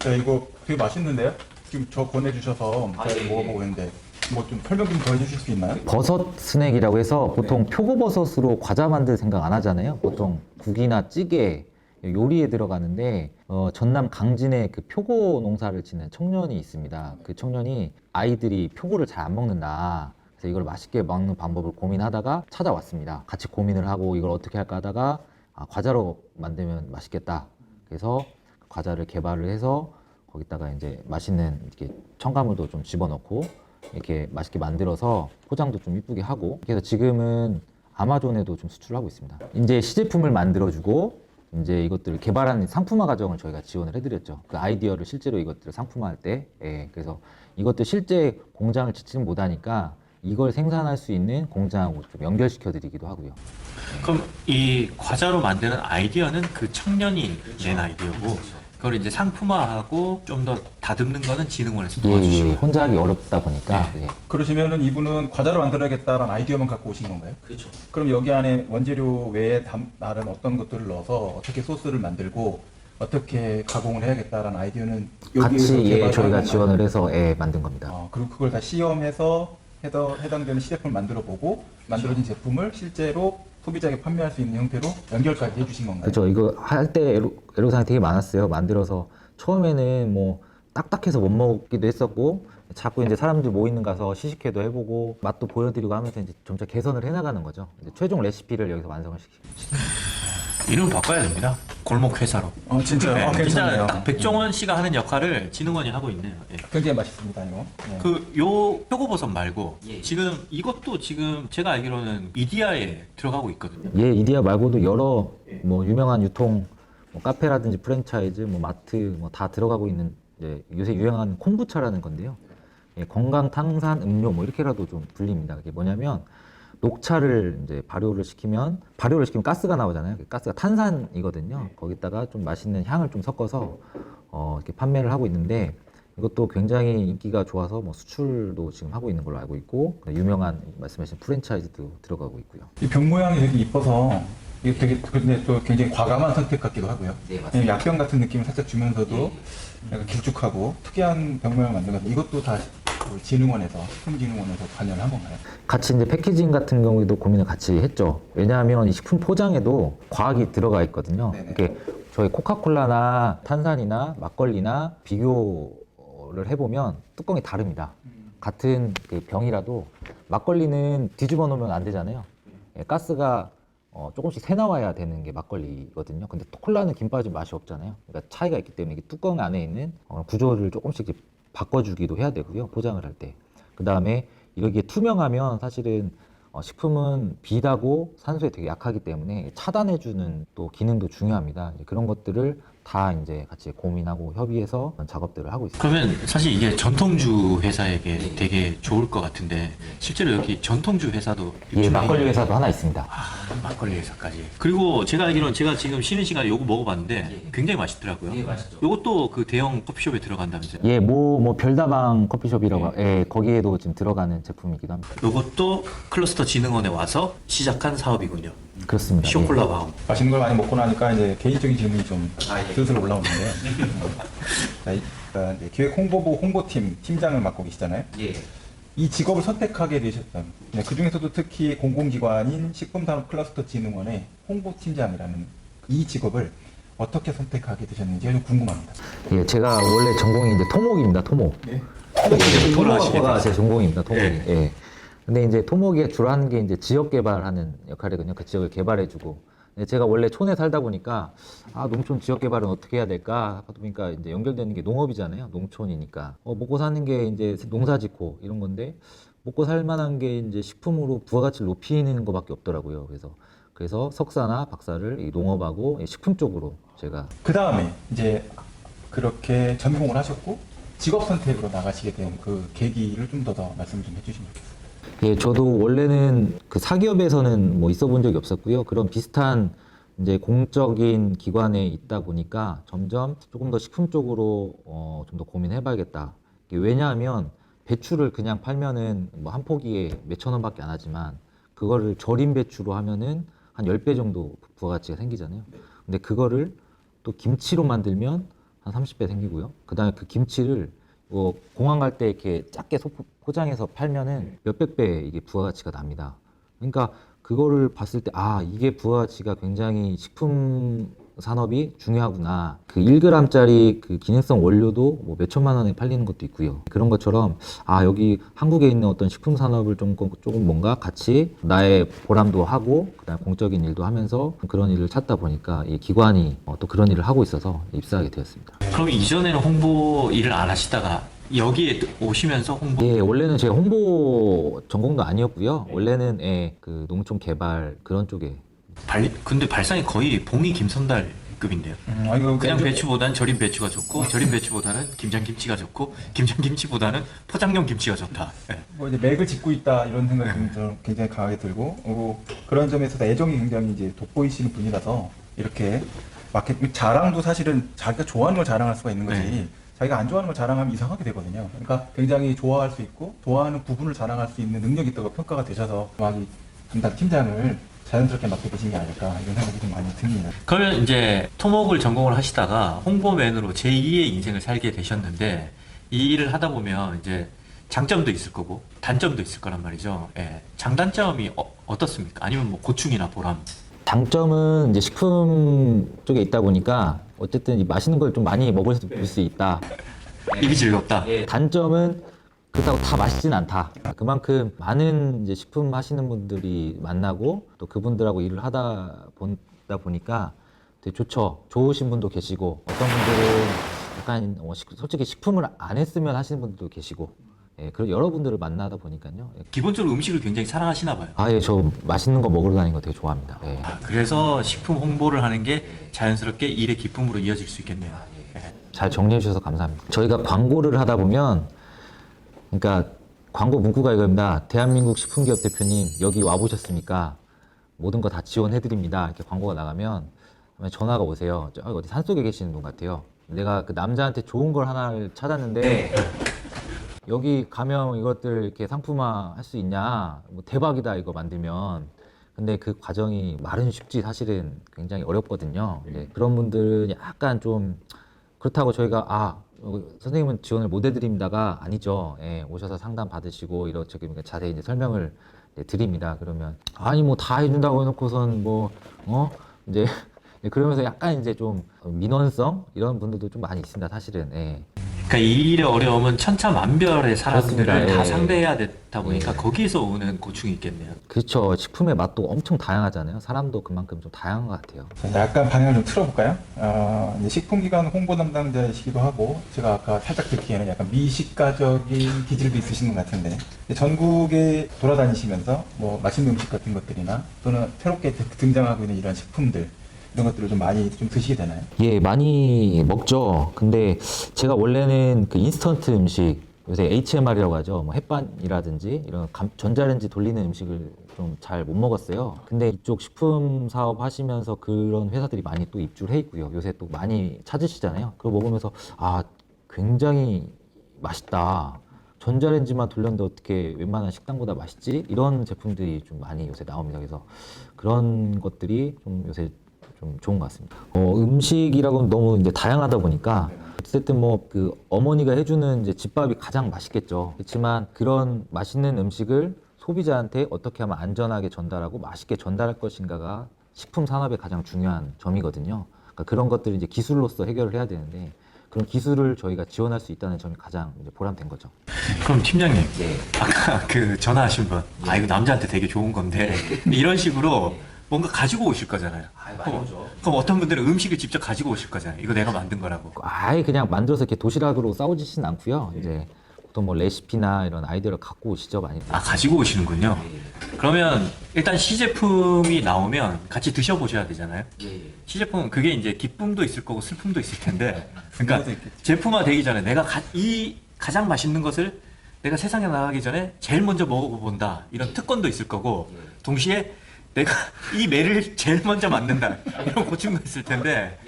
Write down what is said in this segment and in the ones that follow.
네, 이거 되게 맛있는데요? 지금 저 보내주셔서 제가 예, 먹어보고 있는데 뭐 좀 설명 좀 더 해주실 수 있나요? 버섯 스낵이라고 해서 보통 표고버섯으로 과자 만들 생각 안 하잖아요. 보통 국이나 찌개, 요리에 들어가는데 전남 강진에 그 표고 농사를 짓는 청년이 있습니다. 그 청년이 아이들이 표고를 잘 안 먹는다. 그래서 이걸 맛있게 먹는 방법을 고민하다가 찾아왔습니다. 같이 고민을 하고 이걸 어떻게 할까 하다가 과자로 만들면 맛있겠다. 그래서 과자를 개발을 해서 거기다가 이제 맛있는 이렇게 첨가물도 좀 집어넣고 이렇게 맛있게 만들어서 포장도 좀 이쁘게 하고 그래서 지금은 아마존에도 좀 수출하고 있습니다. 이제 시제품을 만들어주고 이제 이것들을 개발하는 상품화 과정을 저희가 지원을 해드렸죠. 그 아이디어를 실제로 이것들을 상품화할 때, 그래서 이것들 실제 공장을 짓지는 못하니까 이걸 생산할 수 있는 공장하고 좀 연결시켜 드리기도 하고요. 그럼 이 과자로 만드는 아이디어는 그 청년이 낸 아이디어고 그걸 이제 상품화하고 좀 더 다듬는 거는 진흥원에서 도와주시고 혼자 하기 어렵다 보니까 예. 그러시면은 이분은 과자를 만들어야겠다라는 아이디어만 갖고 오신 건가요? 그렇죠. 그럼 여기 안에 원재료 외에 다른 어떤 것들을 넣어서 어떻게 소스를 만들고 어떻게 가공을 해야겠다라는 아이디어는 여기에서 같이 개발을 저희가 한 지원을 해서 만든 겁니다. 그리고 그걸 다 시험해서 해당되는 시제품을 만들어 보고 만들어진 제품을 실제로 소비자에게 판매할 수 있는 형태로 연결까지 해주신 건가요? 그렇죠. 이거 할 때 애로사항이 되게 많았어요. 만들어서 처음에는 뭐 딱딱해서 못 먹기도 했었고 자꾸 이제 사람들 모이는 가서 시식회도 해보고 맛도 보여드리고 하면서 이제 점차 개선을 해나가는 거죠. 이제 최종 레시피를 여기서 완성을 시키고. 이름 바꿔야 됩니다. 골목 회사로. 진짜요? 네, 진짜 괜찮네요. 딱 백종원 씨가 하는 역할을 진흥원이 하고 있네요. 예. 굉장히 맛있습니다, 이거. 네. 요 표고버섯 말고 지금 이것도 지금 제가 알기로는 이디야에 들어가고 있거든요. 이디야 말고도 여러 뭐 유명한 유통 뭐 카페라든지 프랜차이즈, 뭐 마트 뭐 다 들어가고 있는 이제 요새 유행하는 콤부차라는 건데요. 건강 탄산 음료 뭐 이렇게라도 좀 불립니다. 그게 뭐냐면 녹차를 이제 발효를 시키면 가스가 나오잖아요. 그 가스가 탄산이거든요. 거기다가 좀 맛있는 향을 좀 섞어서 이렇게 판매를 하고 있는데 이것도 굉장히 인기가 좋아서 뭐 수출도 지금 하고 있는 걸로 알고 있고 유명한 말씀하신 프랜차이즈도 들어가고 있고요. 이 병 모양이 되게 이뻐서 이게 되게 근데 또 굉장히 과감한 선택 같기도 하고요. 네, 맞습니다. 약병 같은 느낌을 살짝 주면서도 약간 길쭉하고 특이한 병 모양 만든 것 같아요. 이것도 다 진흥원에서 식품진흥원에서 관여를 한 건가요? 같이 이제 패키징 같은 경우에도 고민을 같이 했죠. 왜냐하면 이 식품 포장에도 과학이 들어가 있거든요. 네네. 이게 저희 코카콜라나 탄산이나 막걸리나 비교를 해보면 뚜껑이 다릅니다. 같은 그 병이라도 막걸리는 뒤집어 놓으면 안 되잖아요. 가스가 조금씩 새 나와야 되는 게 막걸리거든요. 근데 콜라는 김 빠진 맛이 없잖아요. 그러니까 차이가 있기 때문에 이게 뚜껑 안에 있는 구조를 조금씩 이제 바꿔주기도 해야 되고요. 포장을 할 때. 그 다음에 이렇게 투명하면 사실은 식품은 비다고 산소에 되게 약하기 때문에 차단해주는 또 기능도 중요합니다. 이제 그런 것들을 다 이제 같이 고민하고 협의해서 작업들을 하고 있습니다. 그러면 사실 이게 전통주 회사에게 되게 좋을 것 같은데 실제로 여기 전통주 회사도 막걸리 회사도 하나 있습니다. 막걸리 회사까지. 그리고 제가 알기로는 제가 지금 쉬는 시간에 요거 먹어봤는데 굉장히 맛있더라고요. 맛있죠. 요것도 그 대형 커피숍에 들어간다면서요? 뭐 별다방 커피숍이라고 거기에도 지금 들어가는 제품이기도 합니다. 요것도 클러스터 진흥원에 와서 시작한 사업이군요. 그렇습니다. 쇼콜라 바움. 맛있는 걸 많이 먹고 나니까 이제 개인적인 질문이 좀 슬슬 올라오는데요. 이제 기획 홍보부 홍보팀 팀장을 맡고 계시잖아요. 이 직업을 선택하게 되셨던 그 중에서도 특히 공공기관인 식품산업클러스터진흥원의 홍보팀장이라는 이 직업을 어떻게 선택하게 되셨는지 좀 궁금합니다. 제가 원래 전공이 이제 토목입니다. 토목. 토목학과가 제 전공입니다. 토목이. 근데 이제 토목이 주로 하는 게 이제 지역 개발하는 역할이거든요. 그 지역을 개발해주고. 근데 제가 원래 촌에 살다 보니까 농촌 지역 개발은 어떻게 해야 될까 하다 보니까 이제 연결되는 게 농업이잖아요. 농촌이니까 먹고 사는 게 이제 농사짓고 이런 건데 먹고 살 만한 게 이제 식품으로 부가가치를 높이는 것밖에 없더라고요. 그래서 석사나 박사를 이 농업하고 식품 쪽으로 제가 그 다음에 이제 그렇게 전공을 하셨고 직업 선택으로 나가시게 된 그 계기를 좀 더 말씀 좀 해주시면 좋겠습니다. 저도 원래는 그 사기업에서는 뭐 있어 본 적이 없었고요. 그런 비슷한 이제 공적인 기관에 있다 보니까 점점 조금 더 식품 쪽으로 좀 더 고민해 봐야겠다. 왜냐하면 배추를 그냥 팔면은 뭐 한 포기에 몇천 원밖에 안 하지만 그거를 절임 배추로 하면은 한 10배 정도 부가가치가 생기잖아요. 근데 그거를 또 김치로 만들면 한 한 30배 생기고요. 그다음에 그 김치를 공항 갈 때 이렇게 작게 포장해서 팔면은 몇백 배 이게 부가가치가 납니다. 그러니까 그거를 봤을 때 이게 부가가치가 굉장히 식품 산업이 중요하구나. 그 1g짜리 그 기능성 원료도 뭐 몇천만 원에 팔리는 것도 있고요. 그런 것처럼 여기 한국에 있는 어떤 식품 산업을 조금 뭔가 같이 나의 보람도 하고 그다음 공적인 일도 하면서 그런 일을 찾다 보니까 이 기관이 또 그런 일을 하고 있어서 입사하게 되었습니다. 그럼 이전에는 홍보 일을 안 하시다가 여기에 오시면서 홍보? 예, 원래는 제가 홍보 전공도 아니었고요. 원래는 그 농촌 개발 그런 쪽에. 근데 발상이 거의 봉이 김선달급인데요. 그냥 배추보다는 절임 배추가 좋고 절임 배추보다는 김장김치가 좋고 김장김치보다는 포장용 김치가 좋다. 뭐 이제 맥을 짚고 있다 이런 생각이 좀 굉장히 강하게 들고 그런 점에서 애정이 굉장히 이제 돋보이시는 분이라서 이렇게 마케팅 자랑도 사실은 자기가 좋아하는 걸 자랑할 수가 있는 거지. 네. 자기가 안 좋아하는 걸 자랑하면 이상하게 되거든요. 그러니까 굉장히 좋아할 수 있고 좋아하는 부분을 자랑할 수 있는 능력이 있다고 평가가 되셔서 이 담당 팀장을 자연스럽게 맡게 되신 게 아닐까 이런 생각이 좀 많이 듭니다. 그러면 이제 토목을 전공을 하시다가 홍보맨으로 제2의 인생을 살게 되셨는데 이 일을 하다 보면 이제 장점도 있을 거고 단점도 있을 거란 말이죠. 예. 장단점이 어떻습니까? 아니면 뭐 고충이나 보람? 장점은 이제 식품 쪽에 있다 보니까 어쨌든 이 맛있는 걸 좀 많이 먹을 수 있다. 입이 즐겁다. 단점은 그렇다고 다 맛있진 않다. 그만큼 많은 이제 식품 하시는 분들이 만나고 또 그분들하고 일을 보다 보니까 되게 좋죠. 좋으신 분도 계시고 어떤 분들은 약간 솔직히 식품을 안 했으면 하시는 분들도 계시고 그런 여러분들을 만나다 보니까요. 기본적으로 음식을 굉장히 사랑하시나 봐요. 예, 저 맛있는 거 먹으러 다니는 거 되게 좋아합니다. 예. 그래서 식품 홍보를 하는 게 자연스럽게 일의 기쁨으로 이어질 수 있겠네요. 잘 정리해 주셔서 감사합니다. 저희가 광고를 하다 보면 그러니까 광고 문구가 이겁니다. 대한민국 식품기업 대표님 여기 와보셨습니까? 모든 거 다 지원해드립니다. 이렇게 광고가 나가면 전화가 오세요. 어디 산속에 계시는 분 같아요. 내가 그 남자한테 좋은 걸 하나를 찾았는데 여기 가면 이것들 이렇게 상품화 할 수 있냐? 뭐 대박이다 이거 만들면. 근데 그 과정이 말은 쉽지 사실은 굉장히 어렵거든요. 근데 그런 분들은 약간 좀 그렇다고 저희가 선생님은 지원을 못 해드립니다가 아니죠. 오셔서 상담 받으시고 이렇게 자세히 이제 설명을 드립니다. 그러면 아니 뭐 다 해준다고 해놓고선 이제 그러면서 약간 이제 좀 민원성 이런 분들도 좀 많이 있습니다. 사실은. 그러니까 이 일의 어려움은 천차만별의 사람들을 그렇습니다. 다 상대해야 되다 보니까 거기에서 오는 고충이 있겠네요. 그렇죠. 식품의 맛도 엄청 다양하잖아요. 사람도 그만큼 좀 다양한 것 같아요. 약간 방향을 좀 틀어볼까요? 이제 식품기관 홍보 담당자이시기도 하고 제가 아까 살짝 듣기에는 약간 미식가적인 기질도 있으신 것 같은데 전국에 돌아다니시면서 뭐 맛있는 음식 같은 것들이나 또는 새롭게 등장하고 있는 이런 식품들 이런 것들을 좀 많이 좀 드시게 되나요? 예, 많이 먹죠. 근데 제가 원래는 그 인스턴트 음식, 요새 HMR이라고 하죠. 뭐 햇반이라든지 이런 전자레인지 돌리는 음식을 좀 잘 못 먹었어요. 근데 이쪽 식품 사업 하시면서 그런 회사들이 많이 또 입주를 해 있고요. 요새 또 많이 찾으시잖아요. 그거 먹으면서 굉장히 맛있다. 전자레인지만 돌렸는데 어떻게 웬만한 식당보다 맛있지? 이런 제품들이 좀 많이 요새 나옵니다. 그래서 그런 것들이 좀 요새 좀 좋은 것 같습니다. 음식이라고 너무 이제 다양하다 보니까 어쨌든 뭐 그 어머니가 해주는 이제 집밥이 가장 맛있겠죠. 그렇지만 그런 맛있는 음식을 소비자한테 어떻게 하면 안전하게 전달하고 맛있게 전달할 것인가가 식품 산업의 가장 중요한 점이거든요. 그러니까 그런 것들을 이제 기술로서 해결을 해야 되는데 그런 기술을 저희가 지원할 수 있다는 점이 가장 이제 보람된 거죠. 그럼 팀장님, 아까 그 전화하신 분, 이거 남자한테 되게 좋은 건데 이런 식으로 뭔가 가지고 오실 거잖아요. 그럼 어떤 분들은 음식을 직접 가지고 오실 거잖아요. 이거 내가 만든 거라고. 아예 그냥 만들어서 이렇게 도시락으로 싸우지진 않고요. 이제 보통 뭐 레시피나 이런 아이디어를 갖고 오시죠, 많이. 가지고 오시는군요. 그러면 일단 시제품이 나오면 같이 드셔보셔야 되잖아요. 시제품은 그게 이제 기쁨도 있을 거고 슬픔도 있을 텐데, 그러니까 제품화 되기 전에 내가 이 가장 맛있는 것을 내가 세상에 나가기 전에 제일 먼저 먹어본다 이런 특권도 있을 거고, 동시에 내가 이 매를 제일 먼저 만든다 이런 고충도 있을 텐데,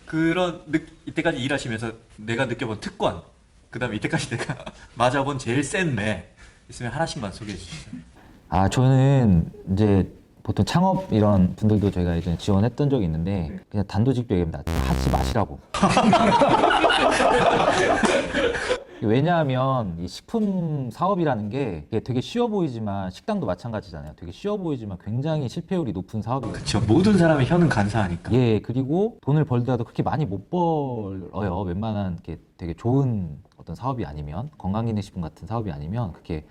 그런 이때까지 일하시면서 내가 느껴본 특권, 그 다음에 이때까지 내가 맞아본 제일 센 매 있으면 하나씩만 소개해 주시죠. 저는 이제 보통 창업 이런 분들도 저희가 예전에 지원했던 적이 있는데 그냥 단도직입 얘기합니다. 하지 마시라고. 왜냐하면 이 식품 사업이라는 게 이게 되게 쉬워 보이지만 식당도 마찬가지잖아요. 되게 쉬워 보이지만 굉장히 실패율이 높은 사업이에요. 그렇죠. 모든 사람의 혀는 간사하니까. 예, 그리고 돈을 벌더라도 그렇게 많이 못 벌어요. 웬만한 게 되게 좋은 어떤 사업이 아니면 건강기능식품 같은 사업이 아니면 그렇게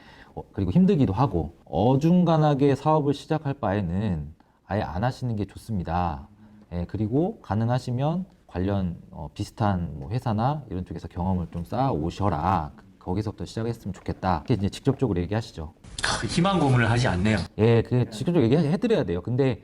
그리고 힘들기도 하고 어중간하게 사업을 시작할 바에는 아예 안 하시는 게 좋습니다. 예, 그리고 가능하시면 관련 비슷한 뭐 회사나 이런 쪽에서 경험을 좀 쌓아 오셔라. 거기서부터 시작했으면 좋겠다. 이렇게 이제 직접적으로 얘기하시죠. 희망 고문을 하지 않네요. 예, 그 직접적으로 얘기해드려야 돼요. 근데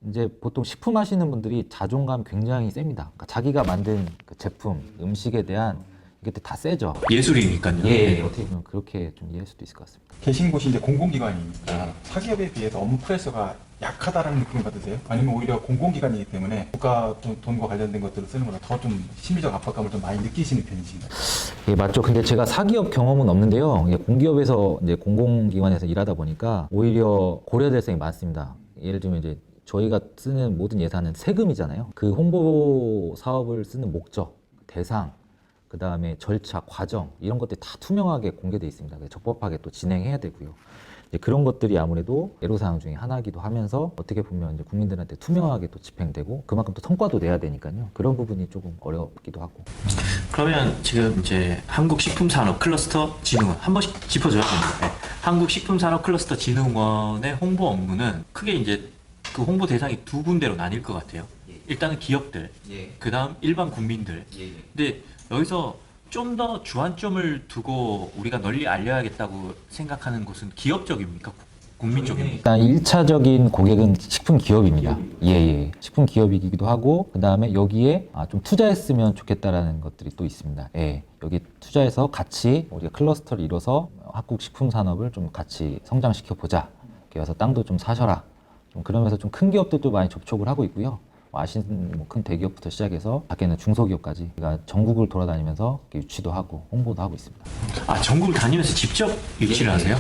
이제 보통 식품 하시는 분들이 자존감 굉장히 셉니다. 그러니까 자기가 만든 그 제품, 음식에 대한 이게 다 세죠. 예술이니까요. 예, 어떻게 보면 그렇게 좀 이해할 수도 있을 것 같습니다. 계신 곳이 이제 공공기관이니까 사기업에 비해서 업무 프레셔가 약하다라는 느낌을 받으세요? 아니면 오히려 공공기관이기 때문에 국가 돈과 관련된 것들을 쓰는 거라 더 좀 심리적 압박감을 좀 많이 느끼시는 편이신가요? 예, 맞죠. 근데 제가 사기업 경험은 없는데요. 예, 공기업에서 이제 공공기관에서 일하다 보니까 오히려 고려될 생이 많습니다. 예를 들면 이제 저희가 쓰는 모든 예산은 세금이잖아요. 그 홍보 사업을 쓰는 목적, 대상, 그 다음에 절차, 과정 이런 것들이 다 투명하게 공개돼 있습니다. 그래서 적법하게 또 진행해야 되고요. 이제 그런 것들이 아무래도 애로사항 중에 하나이기도 하면서 어떻게 보면 이제 국민들한테 투명하게 또 집행되고 그만큼 또 성과도 내야 되니까요. 그런 부분이 조금 어렵기도 하고. 그러면 지금 이제 한국식품산업클러스터진흥원 한 번씩 짚어줘야 됩니다. 네. 한국식품산업클러스터진흥원의 홍보 업무는 크게 이제 그 홍보 대상이 두 군데로 나뉠 것 같아요. 일단은 기업들, 그 다음 일반 국민들. 근데 여기서 좀 더 주안점을 두고 우리가 널리 알려야겠다고 생각하는 곳은 기업 쪽입니까? 국민 쪽입니까? 일단 1차적인 고객은 식품 기업입니다. 예. 식품 기업이기도 하고 그다음에 여기에 좀 투자했으면 좋겠다라는 것들이 또 있습니다. 예. 여기 투자해서 같이 우리가 클러스터를 이뤄서 한국 식품 산업을 좀 같이 성장시켜 보자. 이렇게 와서 땅도 좀 사셔라. 좀 그러면서 좀 큰 기업들도 많이 접촉을 하고 있고요. 아시는 큰 대기업부터 시작해서 밖에는 중소기업까지 그러니까 전국을 돌아다니면서 유치도 하고 홍보도 하고 있습니다. 아, 전국을 다니면서 직접 유치를 하세요?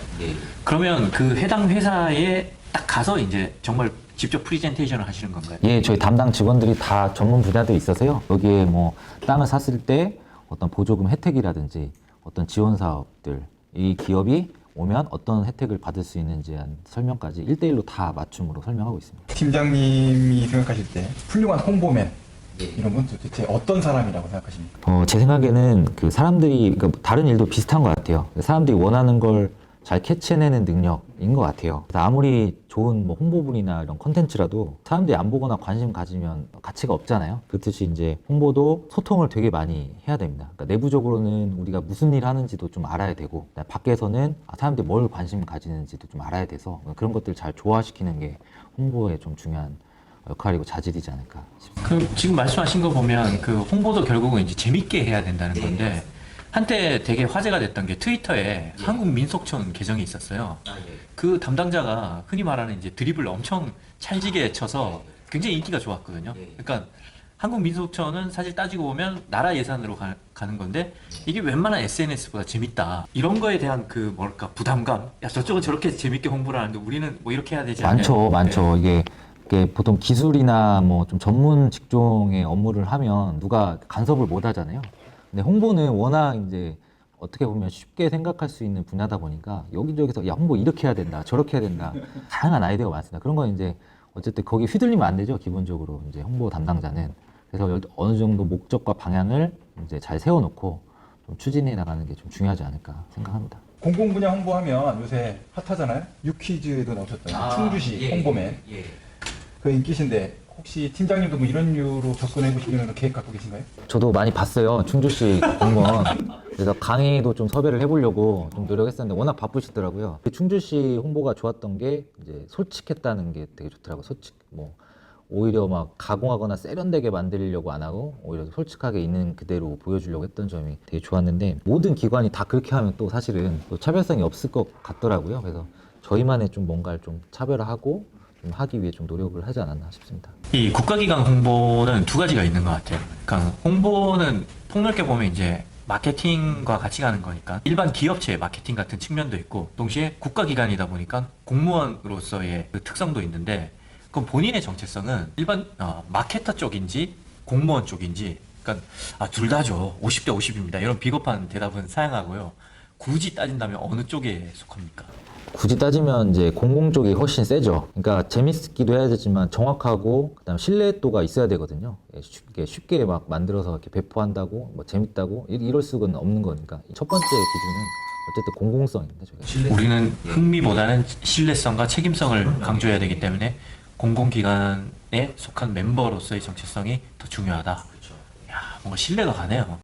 그러면 그 해당 회사에 딱 가서 이제 정말 직접 프리젠테이션을 하시는 건가요? 예, 저희 담당 직원들이 다 전문 분야들이 있어서요. 여기에 뭐 땅을 샀을 때 어떤 보조금 혜택이라든지 어떤 지원 사업들, 이 기업이 오면 어떤 혜택을 받을 수 있는지 한 설명까지 1대1로 다 맞춤으로 설명하고 있습니다. 팀장님이 생각하실 때 훌륭한 홍보맨 이런 분 도대체 어떤 사람이라고 생각하십니까? 제 생각에는 그 사람들이 그러니까 다른 일도 비슷한 것 같아요. 사람들이 원하는 걸 잘 캐치해내는 능력인 것 같아요. 그래서 아무리 좋은 뭐 홍보물이나 이런 컨텐츠라도 사람들이 안 보거나 관심 가지면 가치가 없잖아요. 그렇듯이 이제 홍보도 소통을 되게 많이 해야 됩니다. 그러니까 내부적으로는 우리가 무슨 일 하는지도 좀 알아야 되고 밖에서는 사람들이 뭘 관심 가지는지도 좀 알아야 돼서 그런 것들을 잘 조화시키는 게 홍보의 좀 중요한 역할이고 자질이지 않을까 싶습니다. 그럼 지금 말씀하신 거 보면 그 홍보도 결국은 이제 재밌게 해야 된다는 건데 한때 되게 화제가 됐던 게 트위터에 한국민속촌 계정이 있었어요. 그 담당자가 흔히 말하는 이제 드립을 엄청 찰지게 쳐서 굉장히 인기가 좋았거든요. 그러니까 한국민속촌은 사실 따지고 보면 나라 예산으로 가는 건데 이게 웬만한 SNS보다 재밌다. 이런 거에 대한 그 뭐랄까 부담감. 야, 저쪽은 저렇게 재밌게 홍보를 하는데 우리는 뭐 이렇게 해야 되지 않냐. 많죠. 이게 보통 기술이나 뭐 좀 전문 직종의 업무를 하면 누가 간섭을 못 하잖아요. 근데 홍보는 워낙 이제 어떻게 보면 쉽게 생각할 수 있는 분야다 보니까 여기저기서 야, 홍보 이렇게 해야 된다, 저렇게 해야 된다. 다양한 아이디어가 많습니다. 그런 건 이제 어쨌든 거기 휘둘리면 안 되죠. 기본적으로 이제 홍보 담당자는. 그래서 어느 정도 목적과 방향을 이제 잘 세워놓고 좀 추진해 나가는 게 좀 중요하지 않을까 생각합니다. 공공 분야 홍보하면 요새 핫하잖아요. 유퀴즈에도 나오셨던 충주시 홍보맨. 그 인기신데 혹시 팀장님도 뭐 이런 이유로 접근해 보시려는 계획 갖고 계신가요? 저도 많이 봤어요. 충주시 공무원. 그래서 강의도 좀 섭외를 해보려고 좀 노력했었는데 워낙 바쁘시더라고요. 충주시 홍보가 좋았던 게 이제 솔직했다는 게 되게 좋더라고요. 뭐 오히려 막 가공하거나 세련되게 만들려고 안 하고 오히려 솔직하게 있는 그대로 보여주려고 했던 점이 되게 좋았는데 모든 기관이 다 그렇게 하면 또 사실은 또 차별성이 없을 것 같더라고요. 그래서 저희만의 좀 뭔가를 좀 차별화하고 좀 하기 위해 좀 노력을 하지 않았나 싶습니다. 이 국가기관 홍보는 두 가지가 있는 것 같아요. 그러니까 홍보는 폭넓게 보면 이제 마케팅과 같이 가는 거니까 일반 기업체의 마케팅 같은 측면도 있고 동시에 국가기관이다 보니까 공무원으로서의 그 특성도 있는데 그럼 본인의 정체성은 일반 마케터 쪽인지 공무원 쪽인지, 그러니까 둘 다죠. 50대 50입니다. 이런 비겁한 대답은 사양하고요. 굳이 따진다면 어느 쪽에 속합니까? 굳이 따지면 이제 공공 쪽이 훨씬 세죠. 그러니까 재밌기도 해야 되지만 정확하고 그다음 신뢰도가 있어야 되거든요. 쉽게 막 만들어서 이렇게 배포한다고 뭐 재밌다고 이럴 수는 없는 거니까 첫 번째 기준은 어쨌든 공공성입니다. 저희가. 우리는 흥미보다는 신뢰성과 책임성을 강조해야 되기 때문에 공공기관에 속한 멤버로서의 정체성이 더 중요하다. 야, 뭔가 신뢰가 가네요.